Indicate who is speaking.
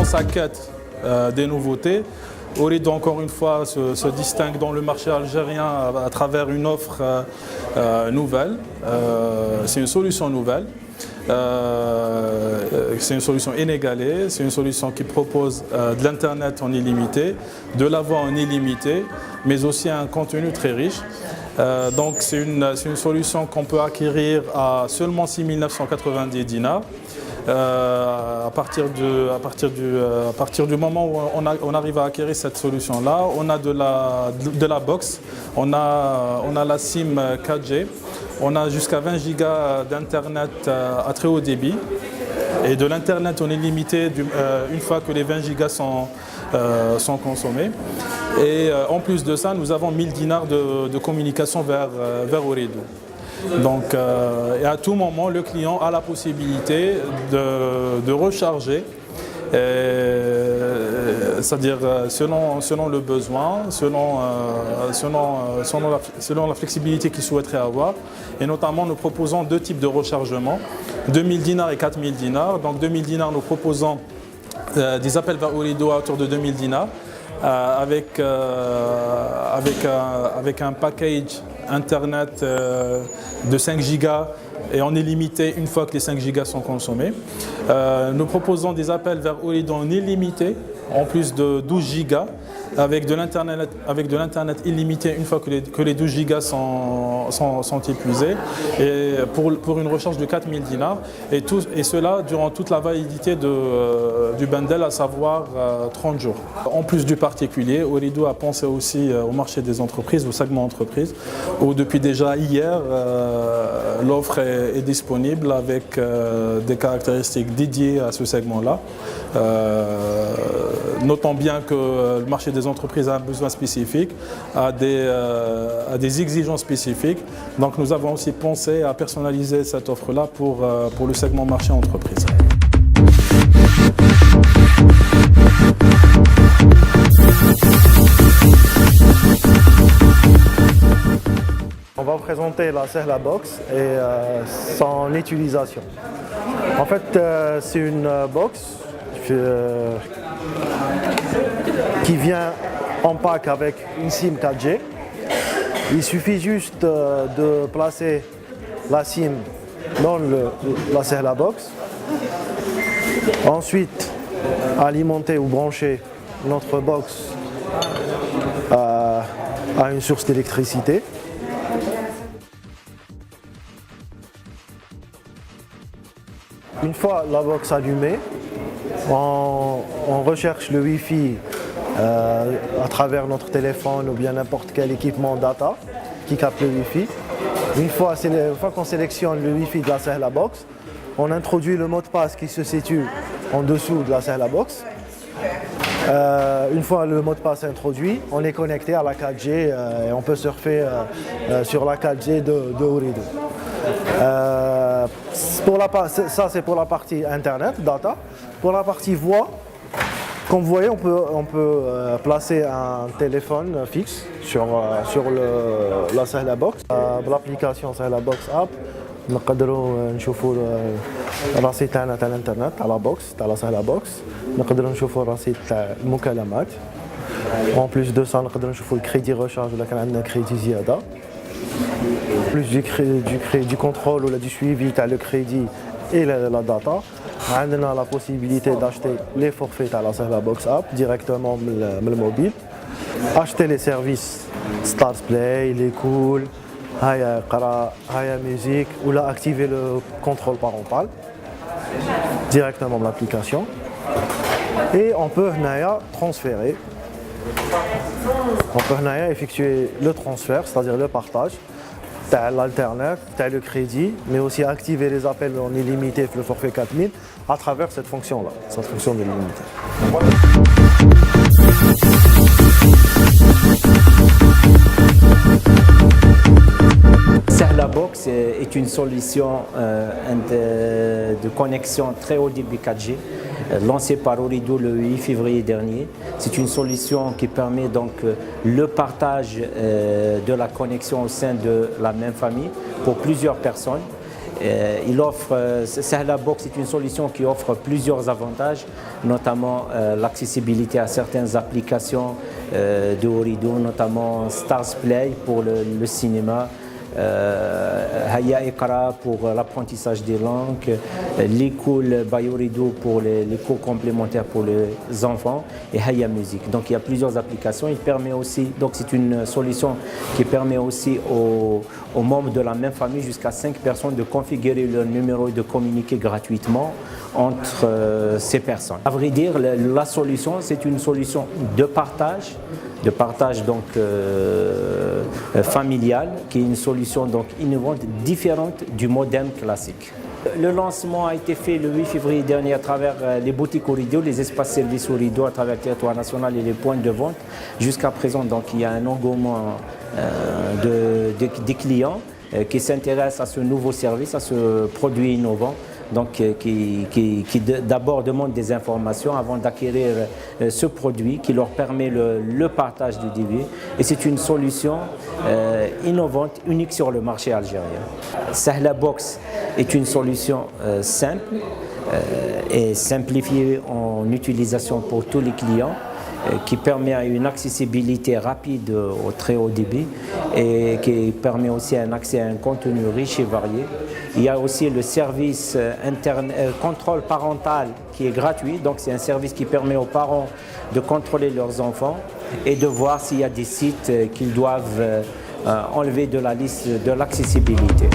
Speaker 1: Sa quête des nouveautés, Ooredoo encore une fois se distingue dans le marché algérien à travers une offre nouvelle. C'est une solution nouvelle, c'est une solution inégalée, c'est une solution qui propose de l'internet en illimité, de la voix en illimité, mais aussi un contenu très riche. Donc c'est une solution qu'on peut acquérir à seulement 6 990 dinars. À partir du moment où on arrive à acquérir cette solution-là, on a de la box, on a la SIM 4G, on a jusqu'à 20 gigas d'internet à très haut débit et de l'internet on est limité une fois que les 20 gigas sont consommés. Et en plus de ça, nous avons 1000 dinars de communication vers Ooredoo. Donc, et à tout moment, le client a la possibilité de recharger, c'est-à-dire selon le besoin, selon la flexibilité qu'il souhaiterait avoir. Et notamment, nous proposons deux types de rechargement, 2000 dinars et 4000 dinars. Donc 2000 dinars, nous proposons des appels vers Ooredoo à hauteur de 2000 dinars. Avec un package internet de 5 gigas et on est limité une fois que les 5 gigas sont consommés. Nous proposons des appels vers Ooredoo en illimité, en plus de 12 gigas, avec de l'internet illimité une fois que les 12 gigas sont épuisés, et pour une recharge de 4000 dinars, et cela durant toute la validité du bundle, à savoir 30 jours. En plus du particulier, Ooredoo a pensé aussi au marché des entreprises, au segment entreprise, où depuis déjà hier, l'offre est disponible avec des caractéristiques dédiées à ce segment-là. Notons bien que le marché des entreprises a un besoin spécifique, a des exigences spécifiques. Donc nous avons aussi pensé à personnaliser cette offre-là pour le segment marché entreprise.
Speaker 2: On va présenter la Sehla Box et son utilisation. En fait, c'est une box qui vient en pack avec une SIM 4G. Il suffit juste de placer la SIM dans la Sehla Box. Ensuite, alimenter ou brancher notre box à une source d'électricité. Une fois la box allumée, on recherche le Wi-Fi à travers notre téléphone ou bien n'importe quel équipement data qui capte le Wi-Fi. Une fois qu'on sélectionne le Wi-Fi de la Sehla Box, on introduit le mot de passe qui se situe en dessous de la Sehla Box. Une fois le mot de passe introduit, on est connecté à la 4G et on peut surfer sur la 4G de Ooredoo. Ça c'est pour la partie internet, data. Pour la partie voix, comme vous voyez, on peut placer un téléphone fixe sur la Sehla Box. L'application Sehla Box App, نقدروا نشوفوا الرصيد تاعنا تاع الانترنت تاع لا بوكس تاع لا سهله بوكس، نقدروا نشوفوا الرصيد تاع المكالمات. En plus de ça نقدروا نشوفوا الكريدي ريشارج ولا كان عندنا كريدي زياده. Plus du contrôle ou du suivi تاع le crédit et la data. On a la possibilité d'acheter les forfaits à la Sehla Box App directement sur le mobile. Acheter les services Stars Play, les Cool, Haya Music ou là activer le contrôle parental directement dans l'application. Et on peut transférer. On peut effectuer le transfert, c'est-à-dire le partage t'as l'Internet, t'as le crédit, mais aussi activer les appels en illimité, le forfait 4000, à travers cette fonction-là, cette fonction de l'illimité.
Speaker 3: Sahla Box est une solution de connexion très haut débit 4G lancée par Ooredoo le 8 février dernier. C'est une solution qui permet donc le partage de la connexion au sein de la même famille pour plusieurs personnes. Sahla Box est une solution qui offre plusieurs avantages, notamment l'accessibilité à certaines applications de Ooredoo, notamment Stars Play pour le cinéma, Haya Iqra pour l'apprentissage des langues, l'école by Ooredoo pour les cours complémentaires pour les enfants et Haya Music. Donc il y a plusieurs applications. Il permet aussi, donc c'est une solution qui permet aussi aux membres de la même famille, jusqu'à 5 personnes, de configurer leur numéro et de communiquer gratuitement entre ces personnes. À vrai dire, la solution, c'est une solution de partage donc familial, qui est une solution donc innovante, différente du modem classique. Le lancement a été fait le 8 février dernier à travers les boutiques Ooredoo, les espaces services Ooredoo à travers le territoire national et les points de vente. Jusqu'à présent, donc, il y a un engouement des clients qui s'intéressent à ce nouveau service, à ce produit innovant. Donc, qui d'abord demandent des informations avant d'acquérir ce produit qui leur permet le partage du débit. Et c'est une solution innovante, unique sur le marché algérien. Sahla Box est une solution simple et simplifiée en utilisation pour tous les clients, qui permet une accessibilité rapide au très haut débit et qui permet aussi un accès à un contenu riche et varié. Il y a aussi le service contrôle parental qui est gratuit, donc c'est un service qui permet aux parents de contrôler leurs enfants et de voir s'il y a des sites qu'ils doivent enlever de la liste de l'accessibilité.